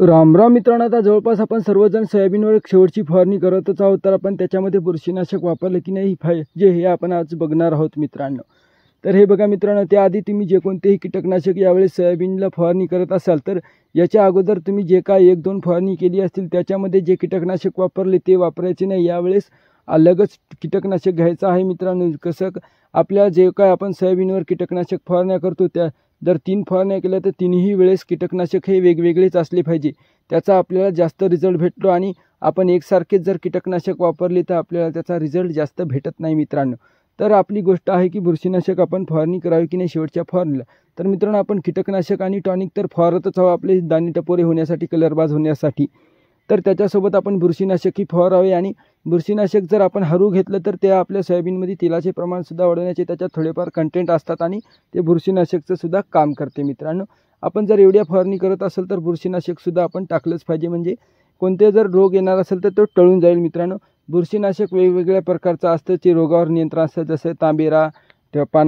राम राम मित्रांनो, आता जवळपास आपण सर्वजण सोयाबीनवर शेवटची फवारणी करतच आहोत. तर आपण त्याच्यामध्ये बुरशीनाशक वापरलं की नाही जे हे आपण आज बघणार आहोत मित्रांनो. तर हे बघा मित्रांनो, त्याआधी तुम्ही जे कोणतेही कीटकनाशक यावेळेस सोयाबीनला फवारणी करत असाल तर याच्या अगोदर तुम्ही जे काय 1-2 फवारणी केली असतील त्याच्यामध्ये जे कीटकनाशक वापरले ते वापरायचे नाही. यावेळेस अलगच कीटकनाशक घ्यायचं आहे मित्रांनो. कसं आपल्या जे काय आपण सोयाबीनवर कीटकनाशक फवारण्या करतो त्या जर 3 फवारण्या केल्या तर तिन्ही वेळेस कीटकनाशक हे वेगवेगळेच असले पाहिजे. त्याचा आपल्याला जास्त रिझल्ट भेटतो आणि आपण एकसारखेच जर कीटकनाशक वापरले तर आपल्याला त्याचा रिझल्ट जास्त भेटत नाही मित्रांनो. तर आपली गोष्ट आहे की बुरशीनाशक आपण फवारणी करावी की नाही शेवटच्या फवारणीला. तर मित्रांनो, आपण कीटकनाशक आणि टॉनिक तर फवारतच आहोत आपले दाणे टपोरे होण्यासाठी, कलरबाज होण्यासाठी. तर त्याच्यासोबत आपण बुरशीनाशकही फवारावे आणि बुरशीनाशक जर आपण हरू घेतलं तर ते आपल्या सोयाबीनमध्ये तेलाचे प्रमाणसुद्धा वाढवण्याचे त्याच्यात थोडेफार कंटेंट असतात आणि ते बुरशीनाशकचं सुद्धा काम करते मित्रांनो. आपण जर एवढ्या फवारणी करत असेल तर बुरशीनाशकसुद्धा आपण टाकलंच पाहिजे, म्हणजे कोणते जर रोग येणार असेल तर तो टळून जाईल मित्रांनो. बुरशीनाशक वेगवेगळ्या प्रकारचं असतं, ते रोगावर नियंत्रण असतं, जसं तांबेरा, पाना